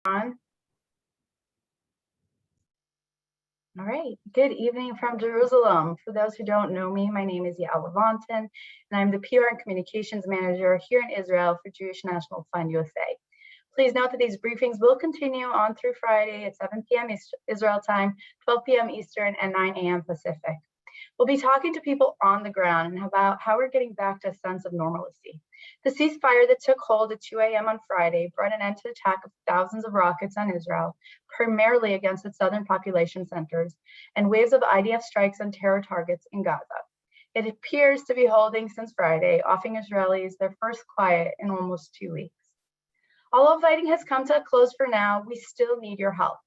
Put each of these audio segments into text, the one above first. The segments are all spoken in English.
On. All right, good evening from Jerusalem. For those who don't know me, my name is Yael Levontin, and I'm the PR and Communications Manager here in Israel for Jewish National Fund USA. Please note that these briefings will continue on through Friday at 7 p.m. Israel time, 12 p.m. Eastern, and 9 a.m. Pacific. We'll be talking to people on the ground and about how we're getting back to a sense of normalcy. The ceasefire that took hold at 2 a.m. on Friday brought an end to the attack of thousands of rockets on Israel, primarily against its southern population centers, and waves of IDF strikes on terror targets in Gaza. It appears to be holding since Friday, offering Israelis their first quiet in almost 2 weeks. Although fighting has come to a close for now, we still need your help.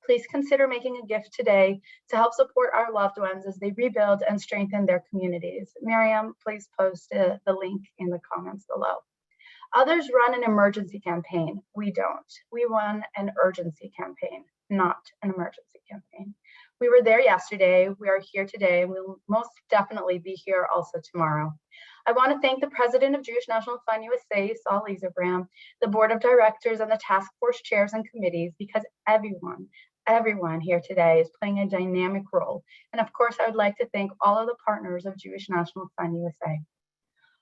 Please consider making a gift today to help support our loved ones as they rebuild and strengthen their communities. Miriam, please post the link in the comments below. Others run an emergency campaign. We don't. We run an urgency campaign, not an emergency campaign. We were there yesterday, we are here today, and we'll most definitely be here also tomorrow. I want to thank the President of Jewish National Fund USA, Saul Lieserbram, the Board of Directors and the Task Force chairs and committees, because everyone here today is playing a dynamic role. And of course, I would like to thank all of the partners of Jewish National Fund USA.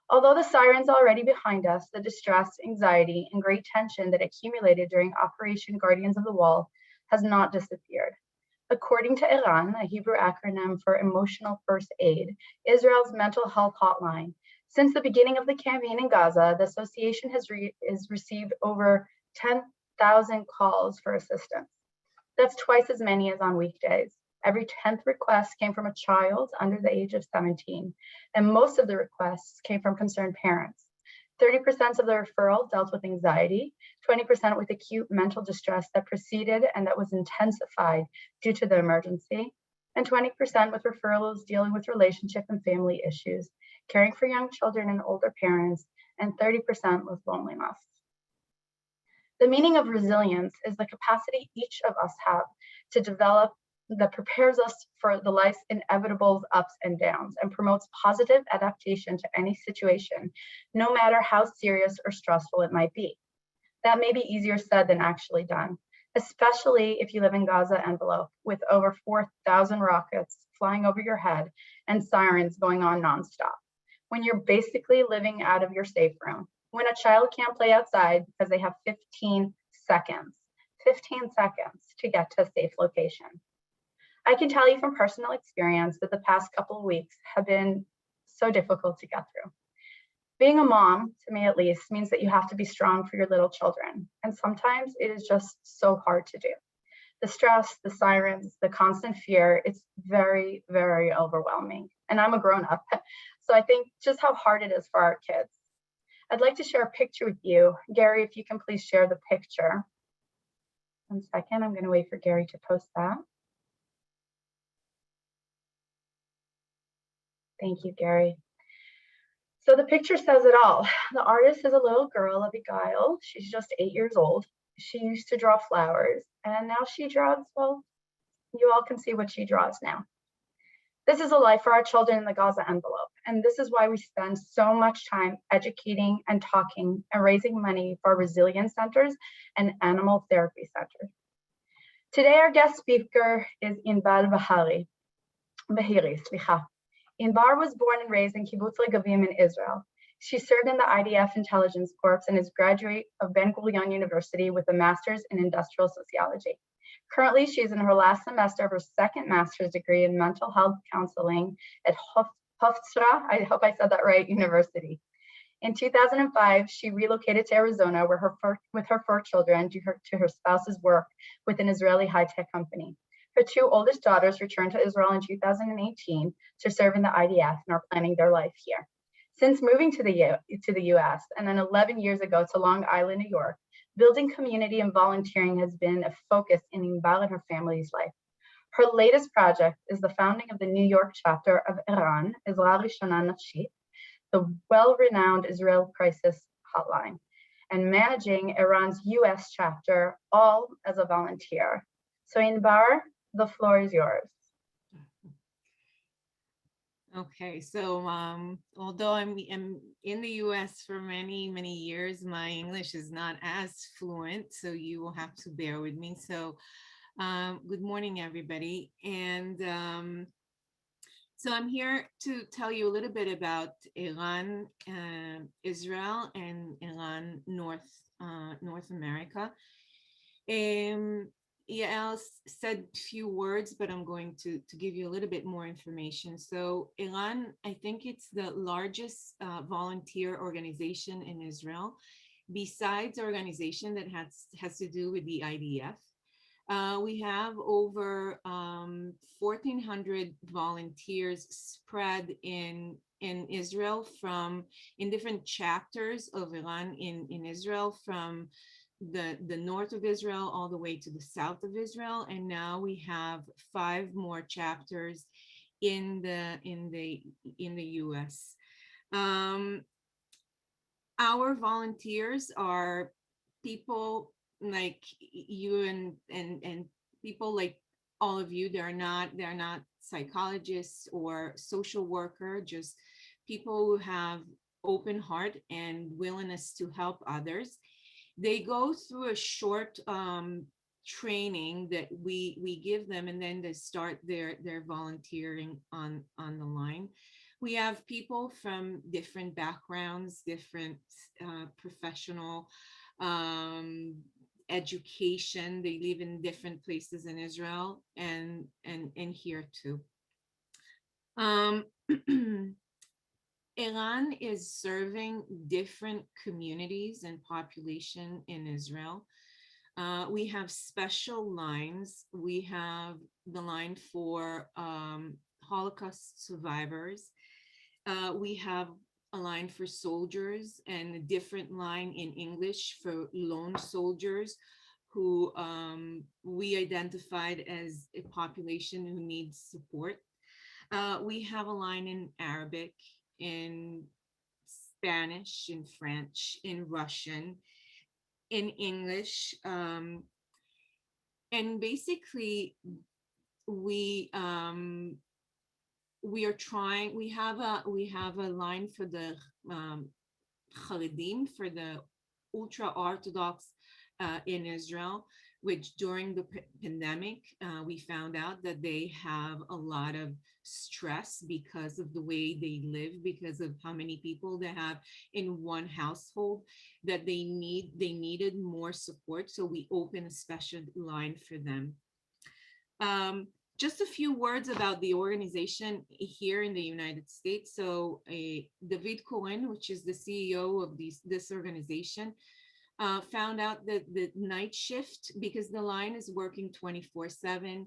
Although the sirens are already behind us, the distress, anxiety, and great tension that accumulated during Operation Guardians of the Wall has not disappeared. According to ERAN, a Hebrew acronym for Emotional First Aid, Israel's mental health hotline, since the beginning of the campaign in Gaza, the association has received over 10,000 calls for assistance. That's twice as many as on weekdays. Every 10th request came from a child under the age of 17, and most of the requests came from concerned parents. 30% of the referral dealt with anxiety, 20% with acute mental distress that preceded and that was intensified due to the emergency, and 20% with referrals dealing with relationship and family issues, caring for young children and older parents, and 30% with loneliness. The meaning of resilience is the capacity each of us have to develop that prepares us for the life's inevitable ups and downs and promotes positive adaptation to any situation, no matter how serious or stressful it might be. That may be easier said than actually done, especially if you live in Gaza Envelope with over 4,000 rockets flying over your head and sirens going on nonstop, when you're basically living out of your safe room. When a child can't play outside because they have 15 seconds to get to a safe location. I can tell you from personal experience that the past couple of weeks have been so difficult to get through. Being a mom, to me at least, means that you have to be strong for your little children. And sometimes it is just so hard to do. The stress, the sirens, the constant fear, it's very, very overwhelming. And I'm a grown-up, so I think just how hard it is for our kids. I'd like to share a picture with you. Gary, if you can please share the picture. 1 second, I'm going to wait for Gary to post that. Thank you, Gary. So the picture says it all. The artist is a little girl, Abigail. She's just 8 years old. She used to draw flowers, and now she draws, well, you all can see what she draws now. This is a life for our children in the Gaza Envelope, and this is why we spend so much time educating and talking and raising money for resilience centers and animal therapy centers. Today, our guest speaker is Inbar Behiri. Inbar was born and raised in Kibbutz Regavim in Israel. She served in the IDF Intelligence Corps and is a graduate of Ben Gurion University with a master's in industrial sociology. Currently, she is in her last semester of her second master's degree in mental health counseling at Hofstra, I hope I said that right, University. In 2005, she relocated to Arizona with her 4 children due to her spouse's work with an Israeli high-tech company. Her 2 oldest daughters returned to Israel in 2018 to serve in the IDF and are planning their life here. Since moving to the US and then 11 years ago to Long Island, New York, building community and volunteering has been a focus in Inbar and her family's life. Her latest project is the founding of the New York chapter of ERAN, Ezra Rishona Nafshit, the well-renowned Israel crisis hotline, and managing ERAN's US chapter, all as a volunteer. So Inbar, the floor is yours. Okay, so although I'm in the US for many, many years, my English is not as fluent, so you will have to bear with me. So, good morning, everybody. And so I'm here to tell you a little bit about Iran, Israel, and Iran, North America. Um, Yael said few words, but I'm going to give you a little bit more information. So Iran, I think it's the largest volunteer organization in Israel, besides organization that has to do with the IDF. We have over 1,400 volunteers spread in Israel from in different chapters of Iran in Israel, from the north of Israel all the way to the south of Israel, and now we have 5 more chapters in the U.S. Um, our volunteers are people like you and people like all of you. They're not psychologists or social worker, just people who have open heart and willingness to help others. They go through a short training that we give them, and then they start their volunteering on the line. We have people from different backgrounds, different professional um, education. They live in different places in Israel and here too. Um, Iran is serving different communities and population in Israel. We have special lines. We have the line for Holocaust survivors. We have a line for soldiers and a different line in English for lone soldiers who we identified as a population who needs support. We have a line in Arabic, in Spanish, in French, in Russian, in English. And basically, we um, we are trying. We have a line for the um, Haredim, for the ultra Orthodox in Israel, which during the pandemic, we found out that they have a lot of stress because of the way they live, because of how many people they have in one household, that they needed more support. So we open a special line for them. Um, just a few words about the organization here in the United States. So, David Cohen, which is the CEO of this organization, found out that the night shift, because the line is working 24/7,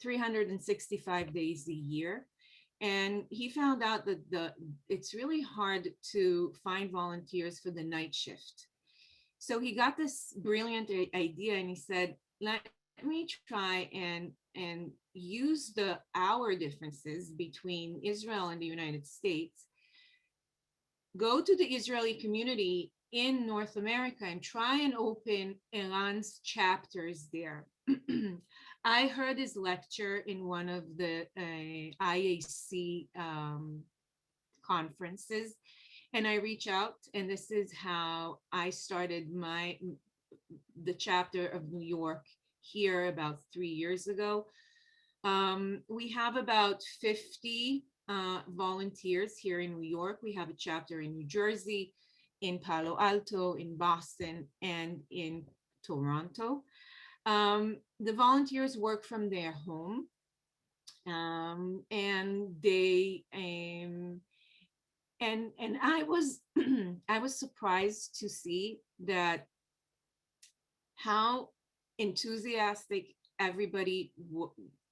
365 days a year. And he found out that it's really hard to find volunteers for the night shift. So he got this brilliant idea, and he said, let me try and use the hour differences between Israel and the United States, go to the Israeli community in North America and try and open Iran's chapters there. I heard his lecture in one of the IAC conferences, and I reach out, and this is how I started the chapter of New York here about 3 years ago. We have about 50 volunteers here in New York. We have a chapter in New Jersey, in Palo Alto, in Boston, and in Toronto. The volunteers work from their home, and they and I was I was surprised to see that how enthusiastic everybody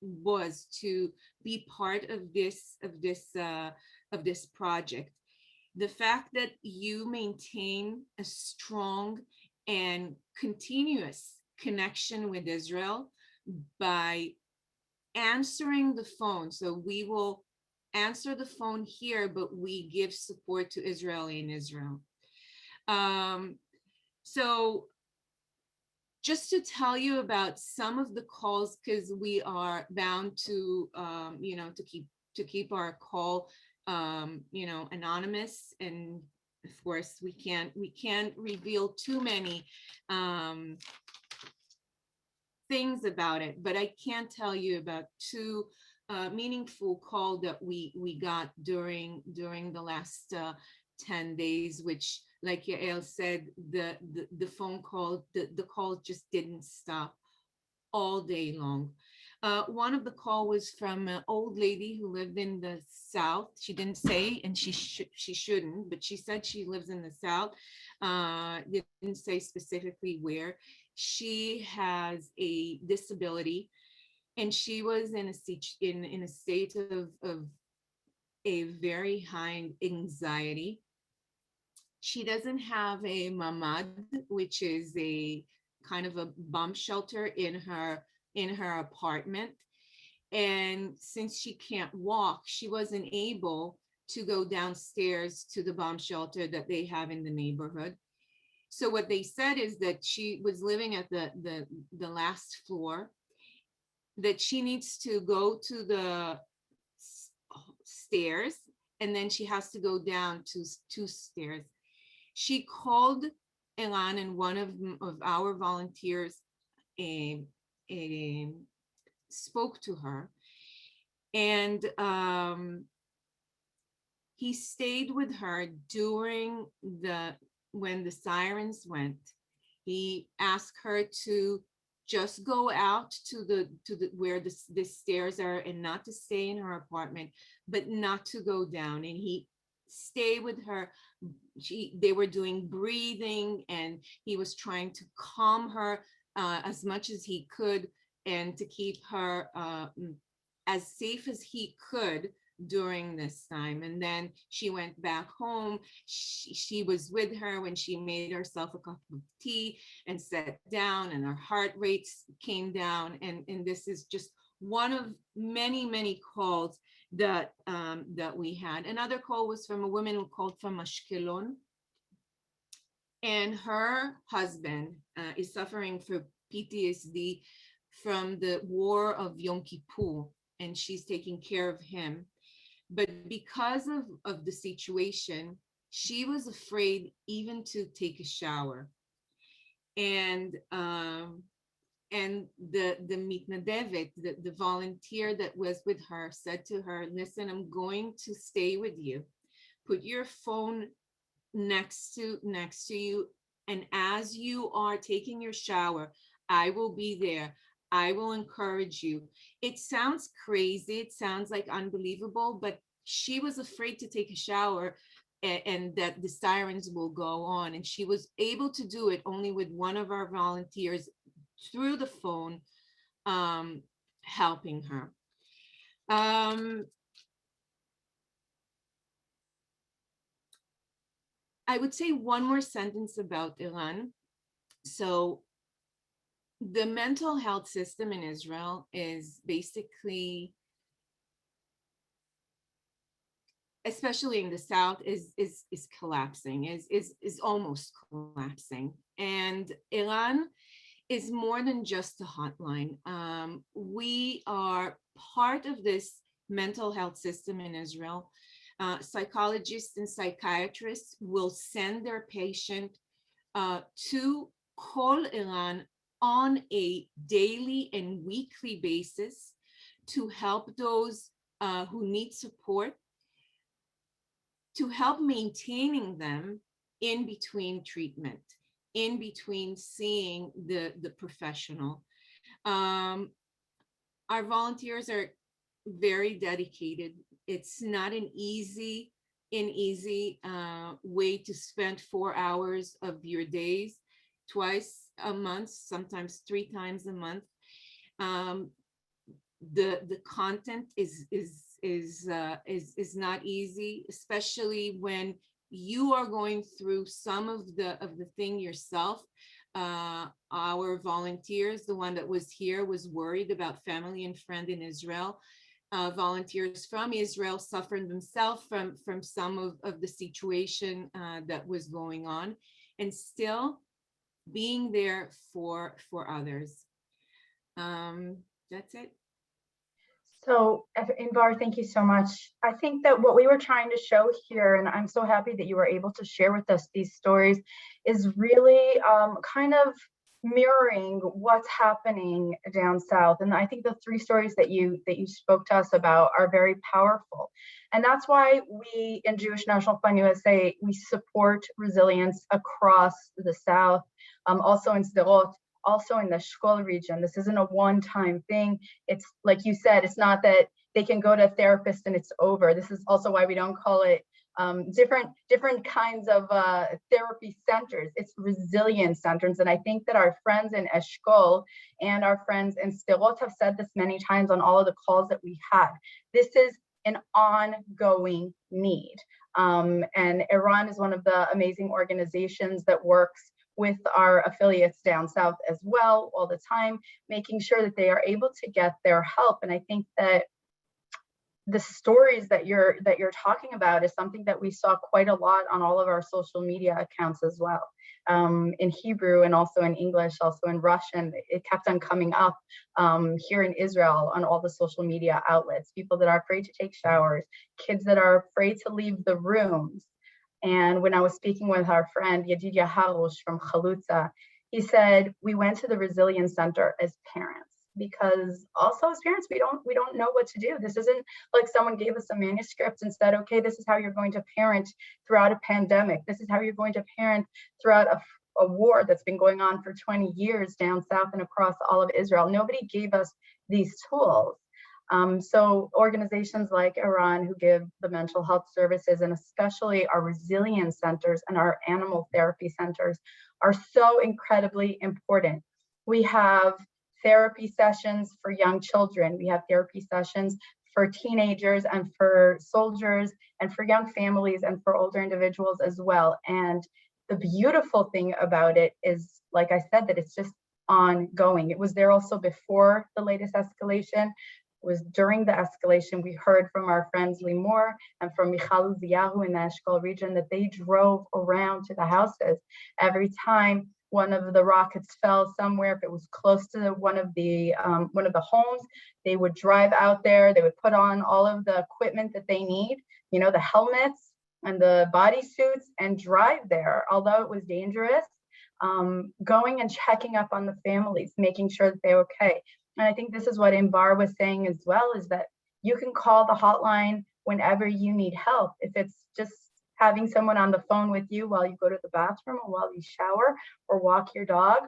was to be part of this project. The fact that you maintain a strong and continuous connection with Israel by answering the phone. So we will answer the phone here, but we give support to Israeli in Israel. Um, so just to tell you about some of the calls, because we are bound to keep our call, anonymous. And of course, we can't reveal too many things about it, but I can tell you about two meaningful call that we got during the last 10 days, which, like Yael said, the phone call, the call just didn't stop all day long. One of the call was from an old lady who lived in the South. She didn't say, and she shouldn't, but she said she lives in the South. Didn't say specifically where. She has a disability, and she was in a state of a very high anxiety. She doesn't have a mamad, which is a kind of a bomb shelter in her apartment. And since she can't walk, she wasn't able to go downstairs to the bomb shelter that they have in the neighborhood. So what they said is that she was living at the last floor, that she needs to go to the stairs, and then she has to go down to two stairs. She called ERAN, and one of our volunteers spoke to her, and he stayed with her during when the sirens went. He asked her to just go out to the where the stairs are, and not to stay in her apartment, but not to go down. And he stayed with her. They were doing breathing, and he was trying to calm her as much as he could, and to keep her as safe as he could during this time. And then she went back home. She was with her when she made herself a cup of tea and sat down, and her heart rates came down. And this is just one of many calls that we had. Another call was from a woman who called from Ashkelon, and her husband is suffering from PTSD from the war of Yom Kippur, and she's taking care of him. But because of the situation, she was afraid even to take a shower. And the mitnadevet, the volunteer that was with her, said to her, "Listen, I'm going to stay with you. Put your phone next to you, and as you are taking your shower, I will be there. I will encourage you." It sounds crazy. It sounds like unbelievable, but she was afraid to take a shower, and that the sirens will go on. And she was able to do it only with one of our volunteers through the phone, helping her. I would say one more sentence about ERAN. So the mental health system in Israel is basically, especially in the South, is collapsing, is almost collapsing. And ERAN is more than just a hotline. We are part of this mental health system in Israel. Psychologists and psychiatrists will send their patient to call ERAN on a daily and weekly basis to help those who need support, to help maintaining them in between treatment, in between seeing the professional. Our volunteers are very dedicated. It's not an easy way to spend 4 hours of your days twice a month, sometimes 3 times a month. The content is not easy, especially when you are going through some of the thing yourself. Our volunteers, the one that was here, was worried about family and friend in Israel. Volunteers from Israel suffered themselves from some of the situation that was going on, and still being there for others. That's it. So, Inbar, thank you so much. I think that what we were trying to show here, and I'm so happy that you were able to share with us these stories, is really kind of mirroring what's happening down south. And I think the three stories that you spoke to us about are very powerful. And that's why we in Jewish National Fund USA, we support resilience across the south, also in Sderot, also in the Shkol region. This isn't a one-time thing. It's like you said, it's not that they can go to a therapist and it's over. This is also why we don't call it different kinds of therapy centers. It's resilience centers. And I think that our friends in Eshkol and our friends in Sderot have said this many times on all of the calls that we had. This is an ongoing need. And ERAN is one of the amazing organizations that works with our affiliates down south as well all the time, making sure that they are able to get their help. And I think that the stories that you're talking about is something that we saw quite a lot on all of our social media accounts as well, in Hebrew and also in English, also in Russian. It kept on coming up here in Israel on all the social media outlets. People that are afraid to take showers, kids that are afraid to leave the rooms. And when I was speaking with our friend Yedidia Harush from Chalutza, he said, we went to the Resilience Center as parents, because also as parents, we don't know what to do. This isn't like someone gave us a manuscript and said, okay, this is how you're going to parent throughout a pandemic. This is how you're going to parent throughout a war that's been going on for 20 years down south and across all of Israel. Nobody gave us these tools. So organizations like ERAN, who give the mental health services, and especially our resilience centers and our animal therapy centers, are so incredibly important. We have therapy sessions for young children. We have therapy sessions for teenagers and for soldiers and for young families and for older individuals as well. And the beautiful thing about it is, like I said, that it's just ongoing. It was there also before the latest escalation. Was during the escalation, we heard from our friends Limor and from Michal Uziyahu in the Eshkol region that they drove around to the houses every time one of the rockets fell somewhere. If it was close to one of the homes, they would drive out there. They would put on all of the equipment that they need, the helmets and the bodysuits, and drive there. Although it was dangerous, going and checking up on the families, making sure that they're okay. And I think this is what Inbar was saying as well, is that you can call the hotline whenever you need help. If it's just having someone on the phone with you while you go to the bathroom or while you shower or walk your dog,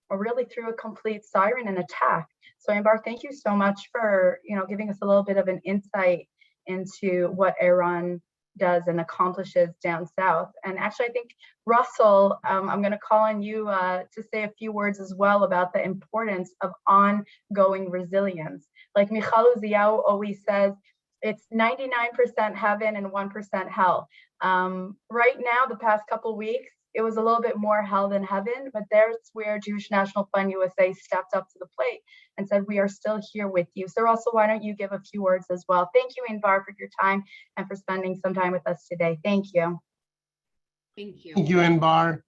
or really through a complete siren and attack. So Inbar, thank you so much for giving us a little bit of an insight into what ERAN does and accomplishes down south. And actually, I think, Russell, I'm going to call on you to say a few words as well about the importance of ongoing resilience. Like Michal Uziyahu always says, it's 99% heaven and 1% hell. Right now, the past couple of weeks, it was a little bit more hell than heaven, but there's where Jewish National Fund USA stepped up to the plate and said, we are still here with you. So Russell, why don't you give a few words as well? Thank you, Inbar, for your time and for spending some time with us today. Thank you. Thank you. Thank you, Inbar.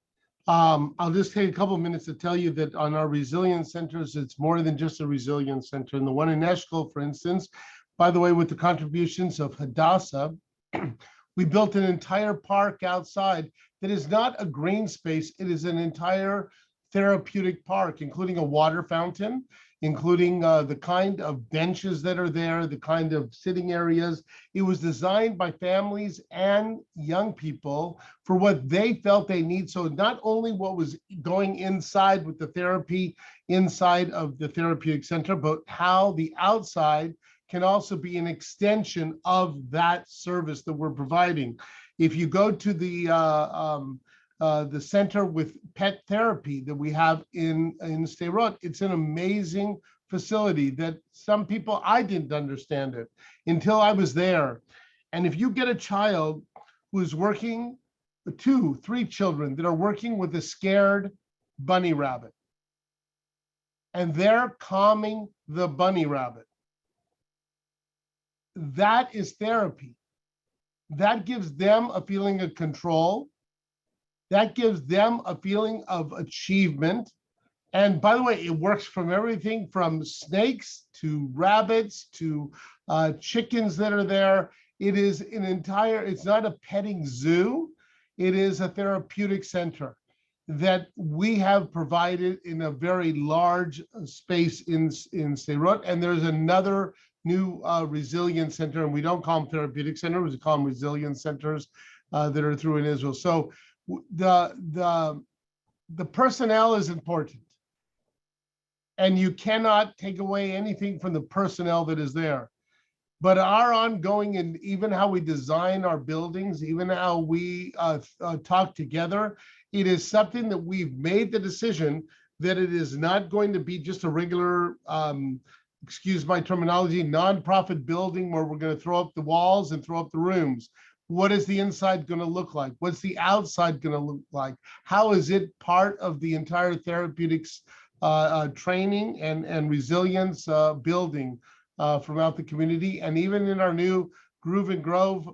I'll just take a couple of minutes to tell you that on our resilience centers, it's more than just a resilience center. And the one in Eshkol, for instance, by the way, with the contributions of Hadassah, we built an entire park outside that is not a green space. It is an entire therapeutic park, including a water fountain, including the kind of benches that are there, the kind of sitting areas. It was designed by families and young people for what they felt they need. So not only what was going inside with the therapy inside of the therapeutic center, but how the outside can also be an extension of that service that we're providing. If you go to the center with pet therapy that we have in Sderot, it's an amazing facility that some people, I didn't understand it until I was there. And if you get a child who's working, 2-3 children that are working with a scared bunny rabbit, and they're calming the bunny rabbit, that is therapy. That gives them a feeling of control. That gives them a feeling of achievement. And by the way, it works from everything from snakes to rabbits to chickens that are there. It is an entire, it's not a petting zoo. It is a therapeutic center that we have provided in a very large space in Sderot. And there's another new resilience center, and we don't call them therapeutic centers, we call them resilience centers that are through in Israel. So the personnel is important. And you cannot take away anything from the personnel that is there. But our ongoing, and even how we design our buildings, even how we talk together, it is something that we've made the decision that it is not going to be just a regular, excuse my terminology, nonprofit building where we're going to throw up the walls and throw up the rooms. What is the inside going to look like? What's the outside going to look like? How is it part of the entire therapeutics training and resilience building throughout the community? And even in our new Groove and Grove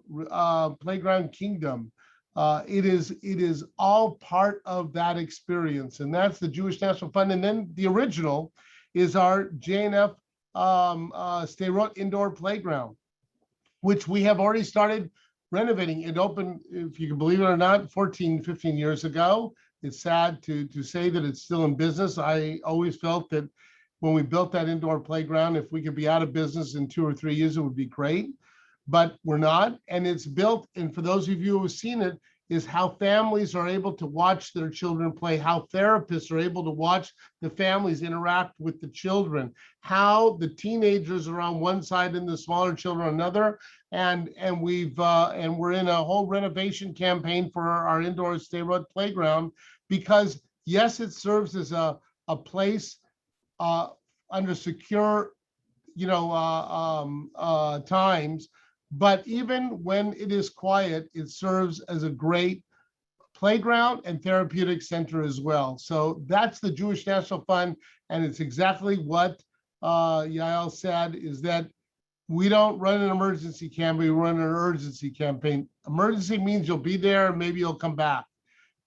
Playground Kingdom, it is all part of that experience. And that's the Jewish National Fund. And then the original is our JNF Sderot Indoor Playground, which we have already started renovating. It opened, if you can believe it or not, 14, 15 years ago. It's sad to say that it's still in business. I always felt that when we built that indoor playground, if we could be out of business in 2 or 3 years, it would be great, but we're not. And it's built, and for those of you who have seen it, is how families are able to watch their children play, how therapists are able to watch the families interact with the children, how the teenagers are on one side and the smaller children on another. And we're in a whole renovation campaign for our indoor Sderot playground, because yes, it serves as a place under secure, times, but even when it is quiet, it serves as a great playground and therapeutic center as well. So that's the Jewish National Fund, and it's exactly what Yael said, is that we don't run an emergency campaign, we run an urgency campaign. Emergency means you'll be there and maybe you'll come back.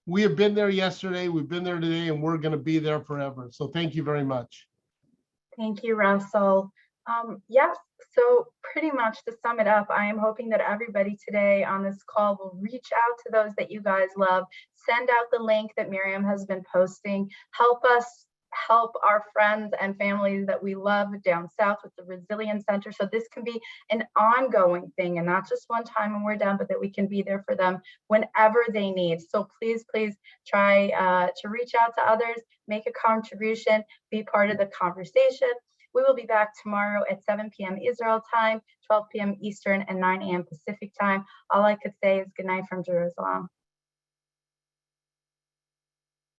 We have been there yesterday, we've been there today, and we're going to be there forever. So thank you very much. Thank you, Russell. Yes, so pretty much to sum it up, I am hoping that everybody today on this call will reach out to those that you guys love, send out the link that Miriam has been posting, help us help our friends and families that we love down south with the Resilience Center. So this can be an ongoing thing and not just one time when we're done, but that we can be there for them whenever they need. So please try to reach out to others, make a contribution, be part of the conversation. We will be back tomorrow at 7 p.m. Israel time, 12 p.m. Eastern, and 9 a.m. Pacific time. All I could say is good night from Jerusalem.